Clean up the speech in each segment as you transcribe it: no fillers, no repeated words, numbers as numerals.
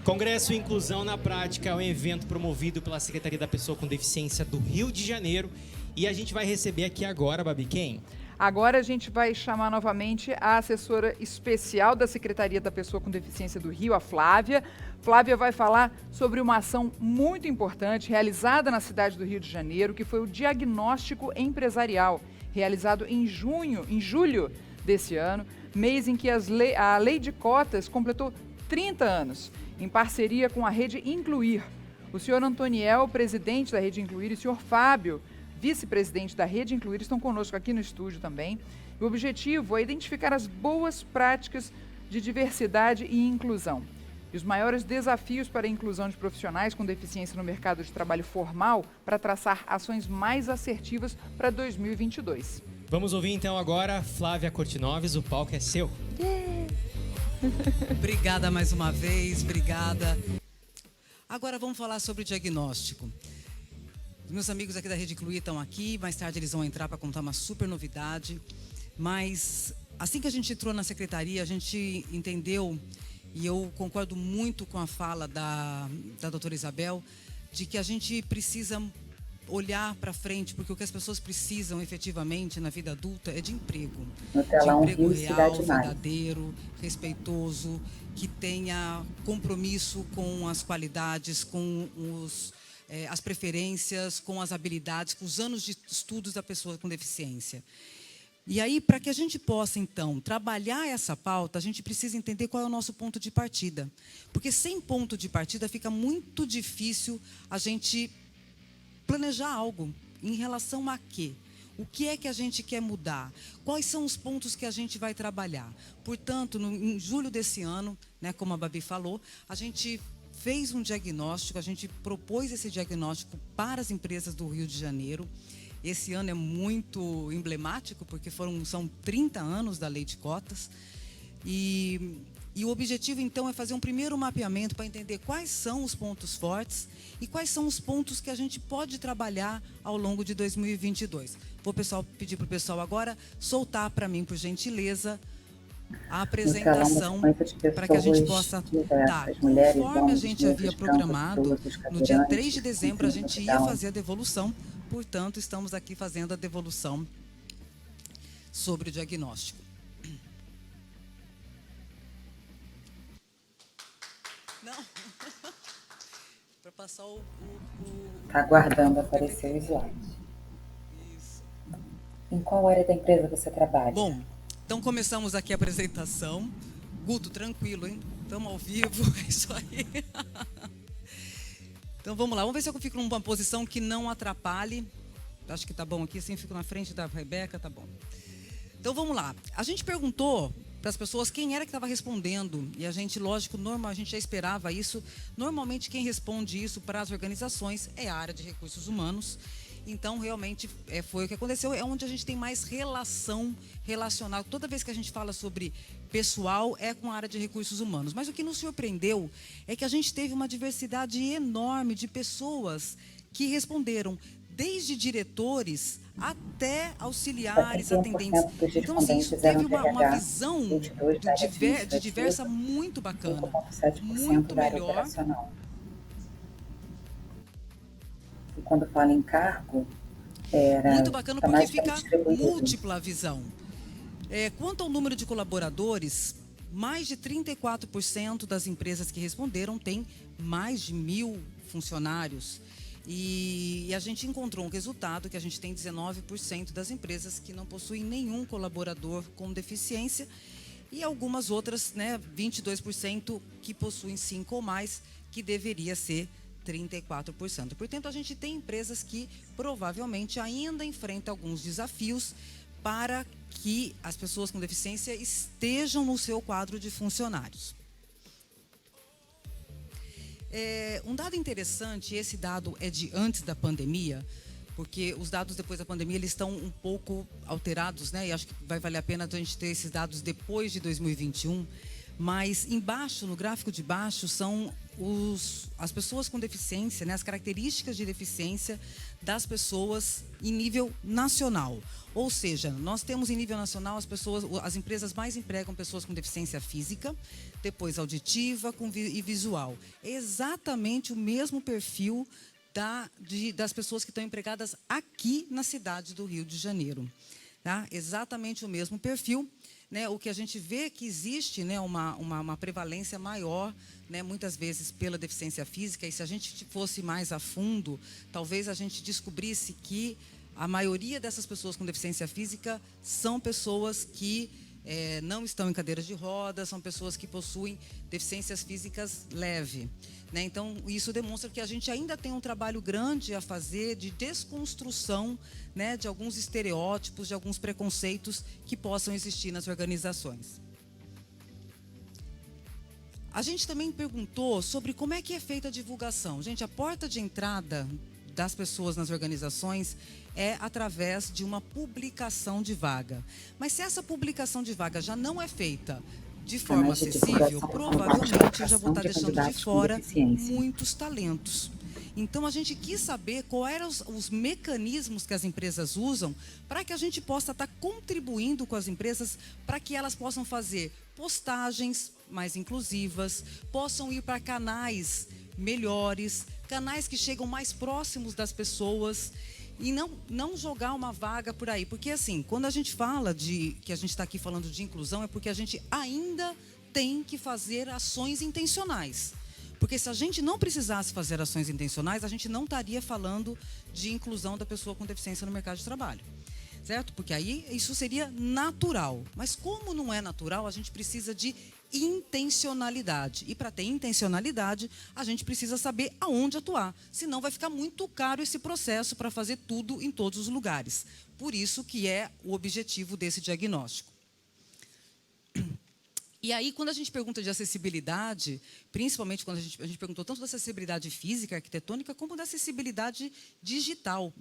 Congresso Inclusão na Prática é um evento promovido pela Secretaria da Pessoa com Deficiência do Rio de Janeiro. E a gente vai receber aqui agora, Babi, quem? Agora a gente vai chamar novamente a assessora especial da Secretaria da Pessoa com Deficiência do Rio, a Flávia. Flávia vai falar sobre uma ação muito importante realizada na cidade do Rio de Janeiro, que foi o diagnóstico empresarial, realizado em julho desse ano, mês em que a Lei de Cotas completou 30 anos, em parceria com a Rede Incluir. O senhor Antoniel, presidente da Rede Incluir, e o senhor Fábio, vice-presidente da Rede Incluir, estão conosco aqui no estúdio também. O objetivo é identificar as boas práticas de diversidade e inclusão e os maiores desafios para a inclusão de profissionais com deficiência no mercado de trabalho formal para traçar ações mais assertivas para 2022. Vamos ouvir então agora Flávia Cortinoves, o palco é seu. Obrigada mais uma vez, obrigada. Agora vamos falar sobre o diagnóstico. Meus amigos aqui da Rede Incluir estão aqui, mais tarde eles vão entrar para contar uma super novidade. Mas assim que a gente entrou na secretaria, a gente entendeu, e eu concordo muito com a fala da doutora Isabel, de que a gente precisa olhar para frente, porque o que as pessoas precisam efetivamente na vida adulta é de emprego. De emprego real, verdadeiro, respeitoso, que tenha compromisso com as qualidades, com as preferências, com as habilidades, com os anos de estudos da pessoa com deficiência. E aí, para que a gente possa, então, trabalhar essa pauta, a gente precisa entender qual é o nosso ponto de partida. Porque sem ponto de partida fica muito difícil a gente planejar algo em relação a quê? O que é que a gente quer mudar? Quais são os pontos que a gente vai trabalhar? Portanto, em julho desse ano, né, como a Babi falou, a gente fez um diagnóstico, a gente propôs esse diagnóstico para as empresas do Rio de Janeiro. Esse ano é muito emblemático, porque são 30 anos da Lei de Cotas. E o objetivo, então, é fazer um primeiro mapeamento para entender quais são os pontos fortes e quais são os pontos que a gente pode trabalhar ao longo de 2022. Vou pedir para o pessoal agora soltar para mim, por gentileza, a apresentação para que a gente possa dar. Conforme a gente havia programado, no dia 3 de dezembro a gente ia fazer a devolução, portanto, estamos aqui fazendo a devolução sobre o diagnóstico. Não. Para passar o... Está aguardando aparecer o slide. Isso. Em qual área da empresa você trabalha? Bom, então começamos aqui a apresentação. Guto, tranquilo, hein? Estamos ao vivo, é isso aí. Então vamos lá, vamos ver se eu fico numa posição que não atrapalhe. Acho que tá bom aqui, assim fico na frente da Rebeca, tá bom. Então vamos lá. A gente perguntou para as pessoas quem era que estava respondendo. E a gente, lógico, a gente já esperava isso. Normalmente quem responde isso para as organizações é a área de recursos humanos. Então, realmente, foi o que aconteceu. É onde a gente tem mais relacionada. Toda vez que a gente fala sobre pessoal, é com a área de recursos humanos. Mas o que nos surpreendeu é que a gente teve uma diversidade enorme de pessoas que responderam, desde diretores até auxiliares, atendentes. Então, assim, isso teve uma visão de diversa muito bacana, muito melhor. E quando fala em cargo, muito bacana, porque fica múltipla a visão. Quanto ao número de colaboradores, mais de 34% das empresas que responderam têm mais de 1.000 funcionários. E a gente encontrou um resultado que a gente tem 19% das empresas que não possuem nenhum colaborador com deficiência e algumas outras, né, 22% que possuem 5 ou mais, que deveria ser 34%. Portanto, a gente tem empresas que provavelmente ainda enfrentam alguns desafios para que as pessoas com deficiência estejam no seu quadro de funcionários. Um dado interessante, esse dado é de antes da pandemia, porque os dados depois da pandemia eles estão um pouco alterados, né? E acho que vai valer a pena a gente ter esses dados depois de 2021. Mas embaixo, no gráfico de baixo, são as pessoas com deficiência, né, as características de deficiência das pessoas em nível nacional. Ou seja, nós temos em nível nacional as empresas mais empregam pessoas com deficiência física, depois auditiva e visual. É exatamente o mesmo perfil das pessoas que estão empregadas aqui na cidade do Rio de Janeiro. Tá? Exatamente o mesmo perfil. Né, o que a gente vê que existe, né, uma prevalência maior, né, muitas vezes pela deficiência física, e se a gente fosse mais a fundo, talvez a gente descobrisse que a maioria dessas pessoas com deficiência física são pessoas que não estão em cadeiras de rodas, são pessoas que possuem deficiências físicas leves. Né? Então, isso demonstra que a gente ainda tem um trabalho grande a fazer de desconstrução, né, de alguns estereótipos, de alguns preconceitos que possam existir nas organizações. A gente também perguntou sobre como é que é feita a divulgação. Gente, a porta de entrada das pessoas nas organizações é através de uma publicação de vaga. Mas se essa publicação de vaga já não é feita de forma acessível, provavelmente eu já vou estar deixando de fora muitos talentos. Então, a gente quis saber quais eram os mecanismos que as empresas usam para que a gente possa estar contribuindo com as empresas para que elas possam fazer postagens mais inclusivas, possam ir para canais melhores, canais que chegam mais próximos das pessoas e não jogar uma vaga por aí. Porque, assim, quando a gente fala que a gente está aqui falando de inclusão, é porque a gente ainda tem que fazer ações intencionais. Porque se a gente não precisasse fazer ações intencionais, a gente não estaria falando de inclusão da pessoa com deficiência no mercado de trabalho. Certo? Porque aí isso seria natural. Mas como não é natural, a gente precisa de intencionalidade. E para ter intencionalidade, a gente precisa saber aonde atuar. Senão vai ficar muito caro esse processo para fazer tudo em todos os lugares. Por isso que é o objetivo desse diagnóstico. E aí, quando a gente pergunta de acessibilidade, principalmente quando a gente perguntou tanto da acessibilidade física, arquitetônica, como da acessibilidade digital,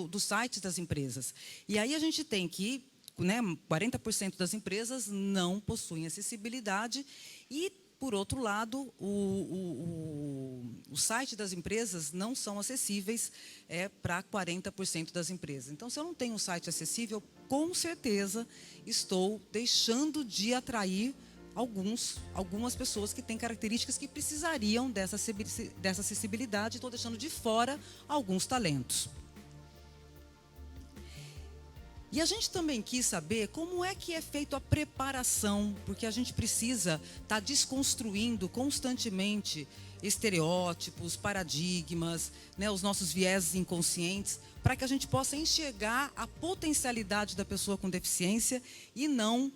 dos sites das empresas. E aí a gente tem que, né, 40% das empresas não possuem acessibilidade e, por outro lado, o site das empresas não são acessíveis para 40% das empresas. Então, se eu não tenho um site acessível, com certeza estou deixando de atrair algumas pessoas que têm características que precisariam dessa acessibilidade, estou deixando de fora alguns talentos. E a gente também quis saber como é que é feita a preparação, porque a gente precisa estar desconstruindo constantemente estereótipos, paradigmas, né, os nossos vieses inconscientes, para que a gente possa enxergar a potencialidade da pessoa com deficiência e não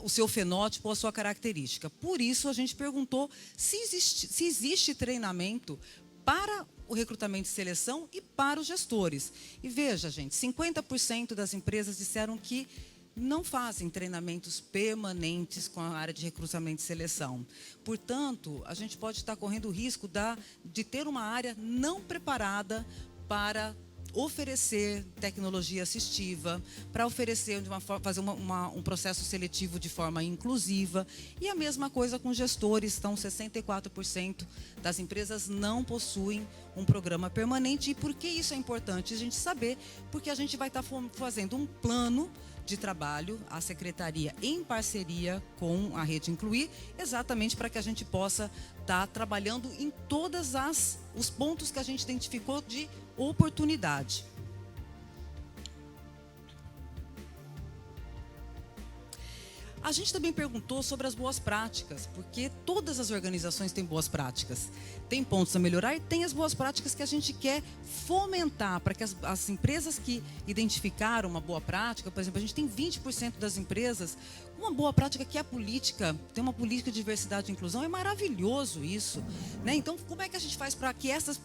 o seu fenótipo ou a sua característica. Por isso, a gente perguntou se existe treinamento para o recrutamento e seleção e para os gestores. E veja, gente, 50% das empresas disseram que não fazem treinamentos permanentes com a área de recrutamento e seleção. Portanto, a gente pode estar correndo o risco de ter uma área não preparada para oferecer tecnologia assistiva, para oferecer fazer um processo seletivo de forma inclusiva. E a mesma coisa com gestores. Então, 64% das empresas não possuem um programa permanente. E por que isso é importante a gente saber? Porque a gente vai estar fazendo um plano de trabalho, a secretaria em parceria com a Rede Incluir, exatamente para que a gente possa estar trabalhando em todos os pontos que a gente identificou de oportunidade. A gente também perguntou sobre as boas práticas, porque todas as organizações têm boas práticas. Tem pontos a melhorar e tem as boas práticas que a gente quer fomentar, para que as empresas que identificaram uma boa prática, por exemplo, a gente tem 20% das empresas, uma boa prática que é a política, tem uma política de diversidade e inclusão, é maravilhoso isso. Né? Então, como é que a gente faz para que essas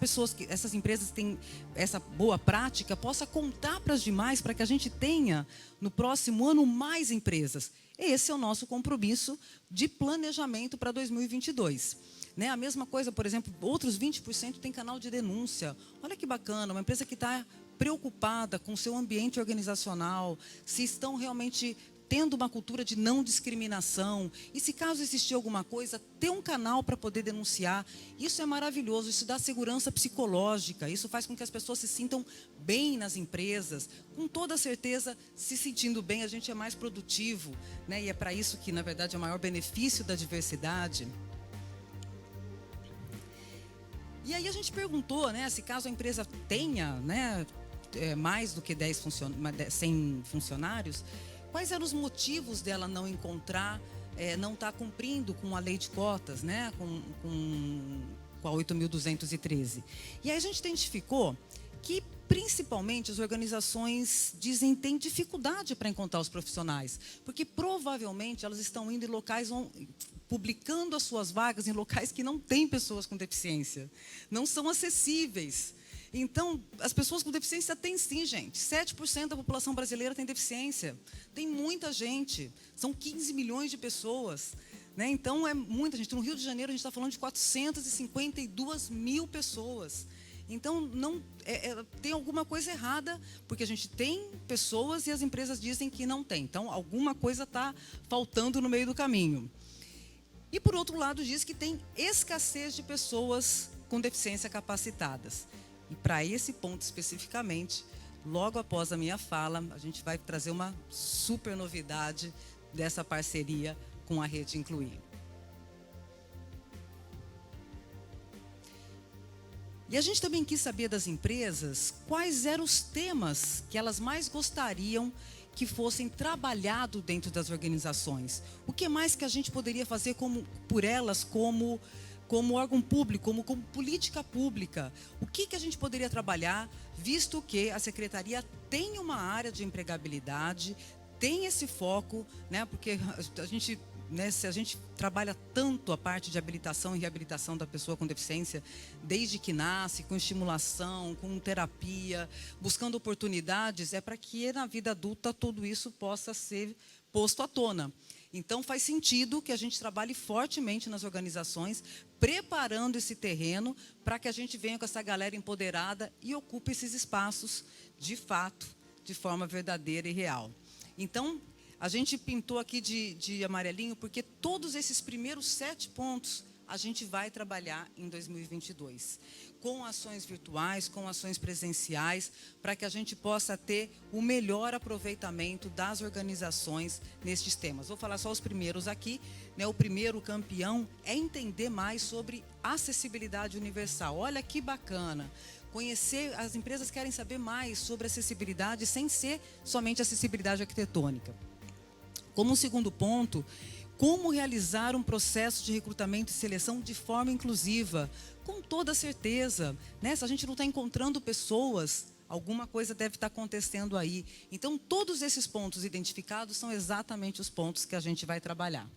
empresas que têm essa boa prática, possa contar para as demais, para que a gente tenha, no próximo ano, mais empresas? Esse é o nosso compromisso de planejamento para 2022. Né? A mesma coisa, por exemplo, outros 20% tem canal de denúncia. Olha que bacana, uma empresa que está preocupada com o seu ambiente organizacional, se estão realmente tendo uma cultura de não discriminação. E se caso existir alguma coisa, ter um canal para poder denunciar. Isso é maravilhoso, isso dá segurança psicológica, isso faz com que as pessoas se sintam bem nas empresas. Com toda certeza, se sentindo bem, a gente é mais produtivo, né? E é para isso que, na verdade, é o maior benefício da diversidade. E aí a gente perguntou, né, se caso a empresa tenha, né, mais do que 100 funcionários, quais eram os motivos dela não encontrar, não estar cumprindo com a lei de cotas, né, com a 8.213. E aí a gente identificou que, principalmente, as organizações têm dificuldade para encontrar os profissionais, porque provavelmente elas estão indo em locais, publicando as suas vagas em locais que não têm pessoas com deficiência, não são acessíveis. Então, as pessoas com deficiência têm sim, gente. 7% da população brasileira tem deficiência. Tem muita gente. São 15 milhões de pessoas. Né? Então, é muita gente. No Rio de Janeiro, a gente está falando de 452 mil pessoas. Então, tem alguma coisa errada, porque a gente tem pessoas e as empresas dizem que não tem. Então, alguma coisa está faltando no meio do caminho. E, por outro lado, diz que tem escassez de pessoas com deficiência capacitadas. E para esse ponto especificamente, logo após a minha fala, a gente vai trazer uma super novidade dessa parceria com a Rede Incluir. E a gente também quis saber das empresas quais eram os temas que elas mais gostariam que fossem trabalhados dentro das organizações. O que mais que a gente poderia fazer por elas como órgão público, como política pública? O que a gente poderia trabalhar, visto que a Secretaria tem uma área de empregabilidade, tem esse foco, né, porque a gente, né, se a gente trabalha tanto a parte de habilitação e reabilitação da pessoa com deficiência, desde que nasce, com estimulação, com terapia, buscando oportunidades, é para que na vida adulta tudo isso possa ser posto à tona. Então, faz sentido que a gente trabalhe fortemente nas organizações, preparando esse terreno para que a gente venha com essa galera empoderada e ocupe esses espaços, de fato, de forma verdadeira e real. Então, a gente pintou aqui de amarelinho, porque todos esses primeiros 7 pontos a gente vai trabalhar em 2022. Com ações virtuais, com ações presenciais, para que a gente possa ter o melhor aproveitamento das organizações nestes temas. Vou falar só os primeiros aqui, né? O primeiro campeão é entender mais sobre acessibilidade universal. Olha que bacana! Conhecer, as empresas querem saber mais sobre acessibilidade, sem ser somente acessibilidade arquitetônica. Como um segundo ponto, como realizar um processo de recrutamento e seleção de forma inclusiva? Com toda certeza, né? Se a gente não está encontrando pessoas, alguma coisa deve estar acontecendo aí. Então, todos esses pontos identificados são exatamente os pontos que a gente vai trabalhar.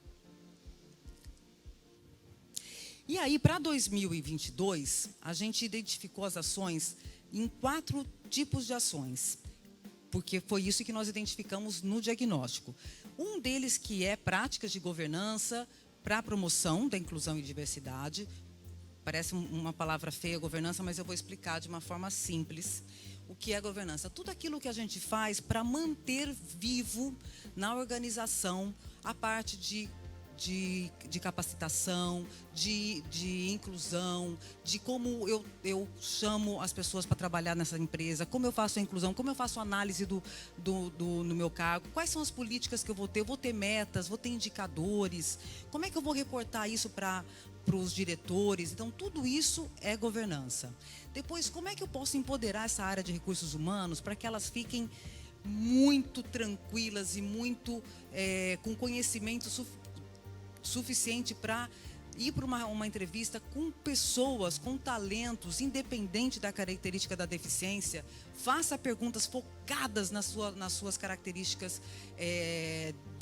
E aí, para 2022, a gente identificou as ações em 4 tipos de ações, porque foi isso que nós identificamos no diagnóstico. Um deles que é práticas de governança para a promoção da inclusão e diversidade. Parece uma palavra feia, governança, mas eu vou explicar de uma forma simples o que é governança. Tudo aquilo que a gente faz para manter vivo na organização a parte de capacitação, de inclusão, de como eu chamo as pessoas para trabalhar nessa empresa, como eu faço a inclusão, como eu faço a análise no meu cargo, quais são as políticas que eu vou ter metas, vou ter indicadores, como é que eu vou reportar isso para os diretores. Então, tudo isso é governança. Depois, como é que eu posso empoderar essa área de recursos humanos para que elas fiquem muito tranquilas e muito com conhecimento suficiente para ir para uma entrevista com pessoas, com talentos, independente da característica da deficiência, faça perguntas focadas nas suas características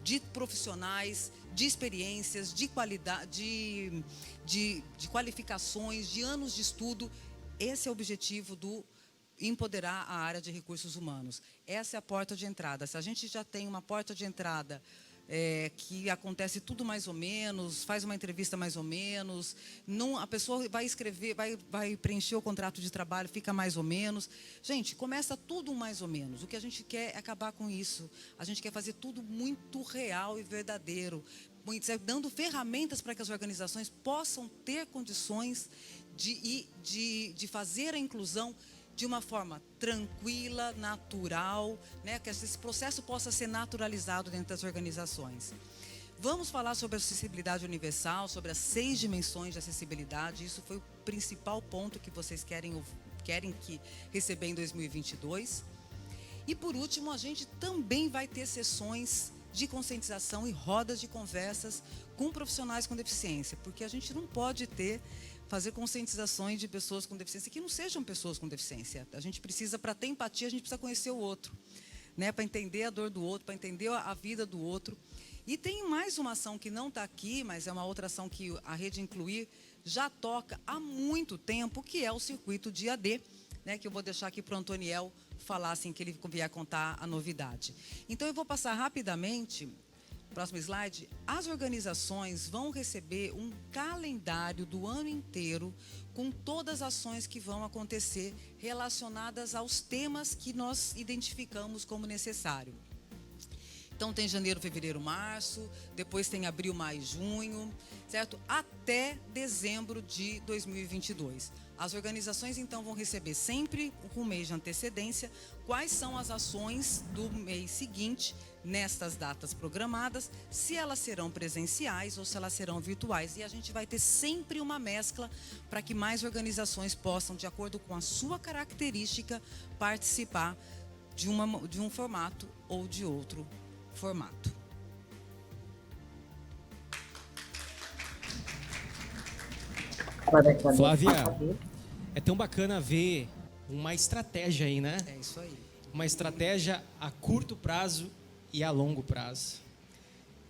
de profissionais, de experiências, de qualidade, de qualificações, de anos de estudo. Esse é o objetivo do empoderar a área de recursos humanos. Essa é a porta de entrada. Se a gente já tem uma porta de entrada que acontece tudo mais ou menos, faz uma entrevista mais ou menos, não, a pessoa vai escrever, vai preencher o contrato de trabalho, fica mais ou menos. Gente, começa tudo mais ou menos. O que a gente quer é acabar com isso. A gente quer fazer tudo muito real e verdadeiro, dando ferramentas para que as organizações possam ter condições de fazer a inclusão de uma forma tranquila, natural, né? Que esse processo possa ser naturalizado dentro das organizações. Vamos falar sobre a acessibilidade universal, sobre as 6 dimensões de acessibilidade. Isso foi o principal ponto que vocês querem receber em 2022. E, por último, a gente também vai ter sessões de conscientização e rodas de conversas com profissionais com deficiência, porque a gente não pode fazer conscientizações de pessoas com deficiência que não sejam pessoas com deficiência. A gente precisa, para ter empatia, a gente precisa conhecer o outro, né? Para entender a dor do outro, para entender a vida do outro. E tem mais uma ação que não está aqui, mas é uma outra ação que a Rede Incluir já toca há muito tempo, que é o circuito de AD, né? Que eu vou deixar aqui para o Antoniel falar assim que ele vier contar a novidade. Então eu vou passar rapidamente. Próximo slide. As organizações vão receber um calendário do ano inteiro com todas as ações que vão acontecer relacionadas aos temas que nós identificamos como necessário. Então tem janeiro, fevereiro, março, depois tem abril, maio, junho, certo? Até dezembro de 2022. As organizações, então, vão receber sempre com um mês de antecedência quais são as ações do mês seguinte, nestas datas programadas, se elas serão presenciais ou se elas serão virtuais. E a gente vai ter sempre uma mescla para que mais organizações possam, de acordo com a sua característica, participar de um formato ou de outro formato. Flávia, é tão bacana ver uma estratégia aí, né? É isso aí. Uma estratégia a curto prazo e a longo prazo.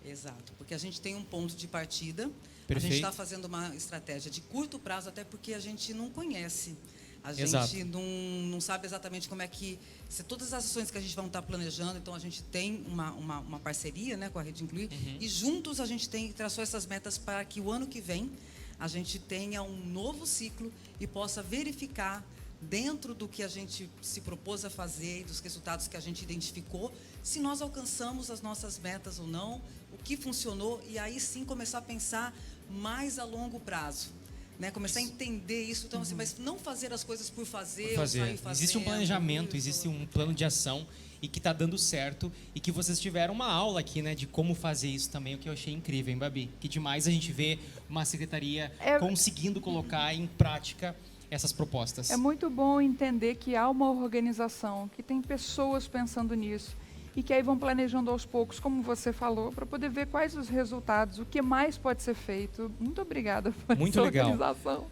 Exato, porque a gente tem um ponto de partida. Perfeito. A gente está fazendo uma estratégia de curto prazo, até porque a gente não conhece. A Exato. gente não sabe exatamente como é que... todas as ações que a gente vai estar planejando, então a gente tem uma parceria, né, com a Rede Incluir, e juntos a gente traçou essas metas para que o ano que vem a gente tenha um novo ciclo e possa verificar, dentro do que a gente se propôs a fazer e dos resultados que a gente identificou, se nós alcançamos as nossas metas ou não, o que funcionou, e aí sim começar a pensar mais a longo prazo. Né, começar a entender isso, então, assim, mas não fazer as coisas por fazer. Ou sair fazendo. Existe um planejamento, existe um plano de ação e que está dando certo e que vocês tiveram uma aula aqui, né, de como fazer isso também, o que eu achei incrível, hein, Babi? Que demais a gente vê uma secretaria conseguindo colocar em prática essas propostas. É muito bom entender que há uma organização, que tem pessoas pensando nisso e que aí vão planejando aos poucos, como você falou, para poder ver quais os resultados, o que mais pode ser feito. Muito obrigada por Muito essa legal. organização.